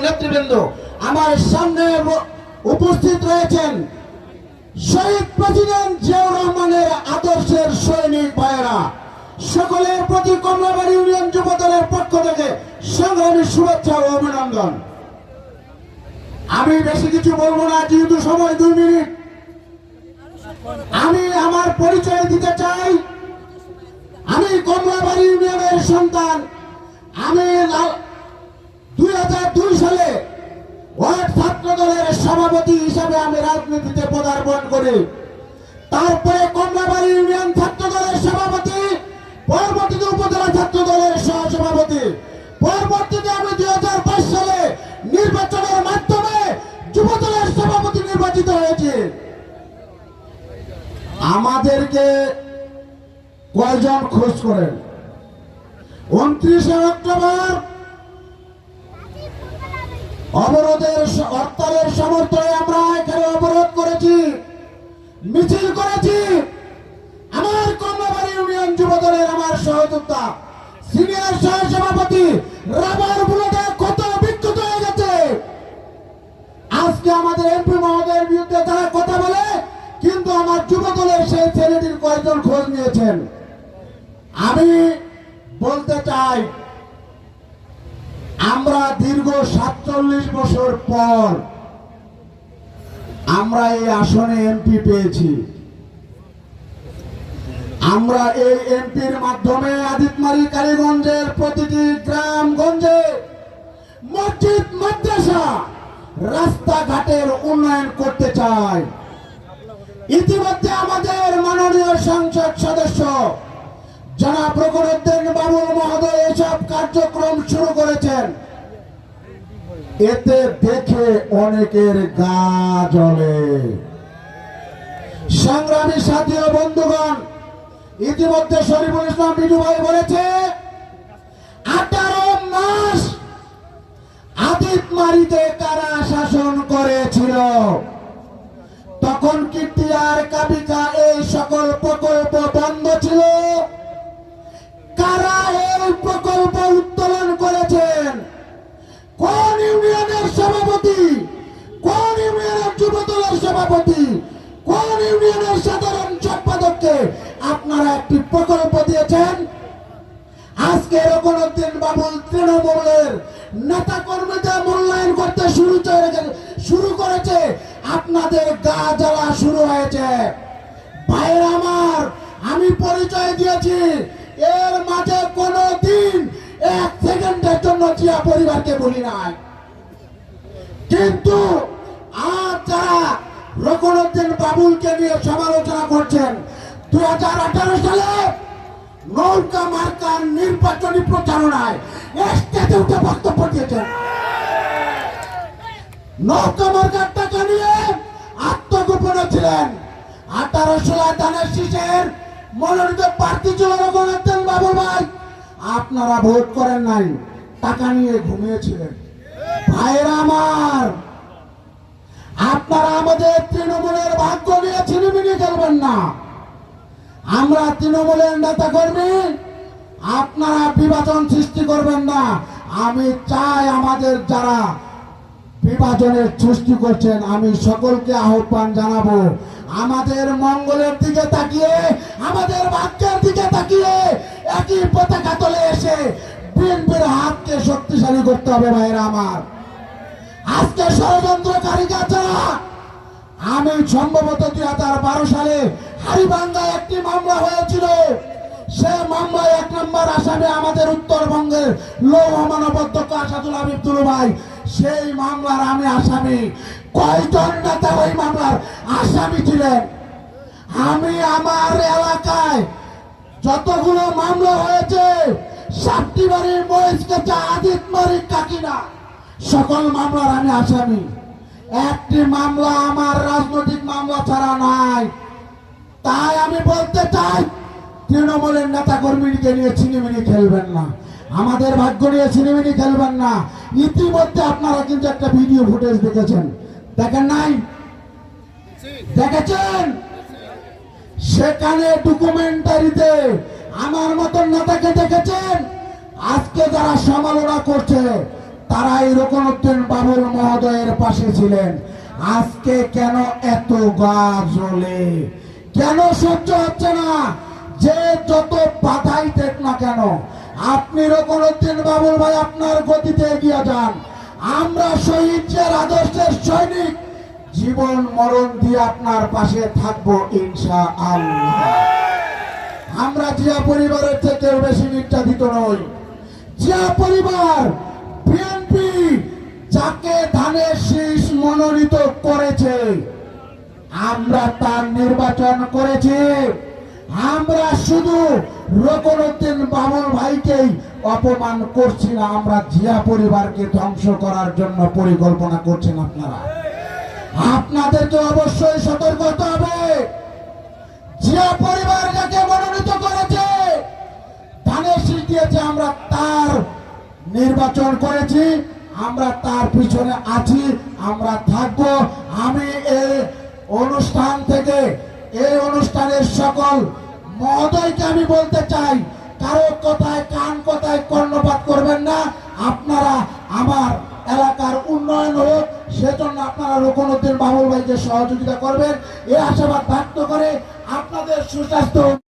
নেতৃবৃন্দ, আমার সামনে উপস্থিত রয়েছেন শহীদ প্রেসিডেন্ট জিয়াউর রহমানের আদর্শের সৈনিক ভাইয়েরা, সকলের প্রতি কমলাবাড়ি ইউনিয়ন যুব দলের পক্ষ থেকে সংগ্রামী শুভেচ্ছা ও অভিনন্দন। আমি বেশি কিছু বলবো না, যেহেতু সময় 2 মিনিট। আমি আমার পরিচয় দিতে চাই। আমি কমলাবাড়ি ইউনিয়নের সন্তান। আমি 2002 সালে ওয়ার্ড ছাত্র দলের সভাপতি হিসাবে আমি রাজনীতিতে পদার্পণ করি। তারপরে কমলাবাড়ি ইউনিয়ন ছাত্র দলের সভাপতি, পরবর্তীতে উপজেলা ছাত্র দলের সহসভাপতি, পরবর্তীতে আমি 2005 সালে নির্বাচনের মাধ্যমে যুব দলের সভাপতি নির্বাচিত হয়েছি। আমাদেরকে কয়জন খোঁজ করেন? 29 অক্টোবর অবরোধের হরতালের সমর্থনে আমরা এখানে অবরোধ করেছি, মিছিল করেছি। আমার কমলাবাড়ি ইউনিয়ন যুব দলের আমার সহযোদ্ধা সিনিয়র সহসভাপতি রাবার বুলেটে কত বিক্ষত হয়ে গেছে। আজকে আমাদের এমপি মহোদয়ের বিরুদ্ধে তারা কথা বলে, কিন্তু আমার যুব দলের সেই ছেলেটির কয়েকজন খোঁজ নিয়েছেন। আমি বলতে চাই, আমরা দীর্ঘ 47 বছর পর আমরা এই আসনে এমপি পেয়েছি। আমরা এই এমপির মাধ্যমে আদিতমারি কালীগঞ্জের প্রতিটি গ্রামগঞ্জে মসজিদ, মাদ্রাসা, রাস্তাঘাটের উন্নয়ন করতে চাই। ইতিমধ্যে আমাদের মাননীয় সংসদ সদস্য জনাব রুকনউদ্দিন বাবুল মহোদয় এসব কার্যক্রম শুরু করেছেন। এতে দেখে অনেকের গা জ্বলে। সংগ্রামী সাথী ও বন্ধুগণ, ইতিমধ্যে শরীফুল ইসলাম বিজু ভাই বলেছে 18 মাস আদিতমারিতে কারা শাসন করেছিল। তখন কি টিআর কাবিকা এই সকল প্রকল্প বন্ধ ছিল? কারা এই প্রকল্প উত্তোলন করেছেন? কোন ইউনিয়নের সভাপতি, কোন ইউনিয়নের যুব দলের সভাপতি, কোন ইউনিয়নের সাধারণ সম্পাদককে আপনারা একটি প্রকল্প দিয়েছেন? আজকে রুকনউদ্দিন বাবুল তৃণমূলের নেতা কর্মীদের মূল্যায়ন করতে শুরু করেছে। আপনাদের গা জ্বালা শুরু হয়েছে। ভাইয়েরা আমার, আমি পরিচয় দিয়েছি, এর মাঝে কোনো দিন 1 সেকেন্ডের জন্য জিয়া পরিবারকে বলি নাই। কিন্তু আজ যারা রুকনউদ্দিন বাবুলকে নিয়ে সমালোচনা করছেন, 2018 সালে নৌকা মার্কার নির্বাচনী প্রচারণায় স্টেজে উঠে বক্তব্য দিয়েছেন। নৌকা মার্কার টাকা নিয়ে আত্মগোপনে ছিলেন। 18 ধানের শীষের মনোনীত প্রার্থী ছিল রুকনউদ্দিন বাবুল ভাই। আপনারা ভোট করেন নাই, টাকা নিয়ে ঘুমিয়েছিলেন। ভাইয়েরা আমার, আপনারা আমাদের তৃণমূলের ভাগ্য নিয়ে ছিনিমিনি খেলবেন না। আমরা তৃণমূলের নেতা কর্মী, আপনারা বিভাজন সৃষ্টি করবেন না। আমি চাই আমাদের যারা বিভাজনের সৃষ্টি করছেন, আমি সকলকে আহ্বান জানাবো, আমাদের মঙ্গলের দিকে তাকিয়ে, আমাদের ভাগ্যের দিকে তাকিয়ে একই পতাকা তলে এসে বিএনপির হাতকে শক্তিশালী করতে হবে। ভাইয়েরা আমার, আজকে ষড়যন্ত্রকারীরা যারা, আমি সম্ভবত 2012 সালে হাড়িভাঙ্গায় একটি মামলা হয়েছিল। সে মামলায় 1 নম্বর আসামি আমাদের উত্তরবঙ্গের লৌহ মানব অধ্যক্ষ আসাদুল হাবিব তুলু ভাই। সেই মামলার আমি আসামি। কয়জন নেতা ওই মামলার আসামি ছিলেন? আমি আমার এলাকায় যতগুলো মামলা হয়েছে, সাতটিবাড়ি, মহিষকাছা, আদিতমারি, কাকিনা, সকল মামলার আমি আসামি। একটি মামলা আমার রাজনৈতিক মামলা ছাড়া নাই। তাই আমি বলতে চাই, তৃণমূলের নেতা কর্মীকে নিয়ে ছিনিমিনি খেলবেন না, আমাদের ভাগ্য নিয়ে ছিনিমিনি খেলবেন না। ইতিমধ্যে আপনারা কিন্তু একটা ভিডিও ফুটেজ দেখেছেন, দেখেন নাই? দেখেছেন? সেখানে ডকুমেন্টারিতে আমার মতন নেতাকে দেখেছেন। আজকে যারা সমালোচনা করছে তারাই রুকনউদ্দিন বাবুল মহোদয়ের পাশে ছিলেন। আজকে কেন এত গা জ্বলে, কেন সহ্য হচ্ছে না? যে যত বাধাই দেখ না কেন, আপনি রুকনউদ্দিন বাবুল ভাই আপনার গতিতে এগিয়ে যান। আমরা শহীদ জিয়ার আদর্শের সৈনিক, জীবন মরণ দিয়ে আপনার পাশে থাকবো ইনশাআল্লাহ। আমরা জিয়া পরিবারের থেকে বেশি নির্যাতিত নই। জিয়া পরিবার, বিএনপি যাকে ধানের শীষ মনোনীত করেছে, আমরা তার নির্বাচন করেছি। আমরা শুধু রুকনউদ্দিন বাবুল ভাইকেই অপমান করছি না, আমরা জিয়া পরিবারকে ধ্বংস করার জন্য পরিকল্পনা করছেন আপনারা। আপনাদেরকে অবশ্যই সতর্ক হতে হবে। জিয়া পরিবার যাকে মনোনীত করেছে, ধানের শীষ দিয়েছে, আমরা তার নির্বাচন করেছি, আমরা তার পিছনে আছি, আমরা থাকব। আমি এই অনুষ্ঠান থেকে, এই অনুষ্ঠানের সকল মহোদয়কে আমি বলতে চাই, কারো কথায় কান কথায় কর্ণপাত করবেন না। আপনারা আমার এলাকার উন্নয়ন হোক, সেজন্য আপনারা রুকনউদ্দিন বাবুল ভাইকে সহযোগিতা করবেন, এই আশাবাদ ব্যক্ত করে আপনাদের সুস্বাস্থ্য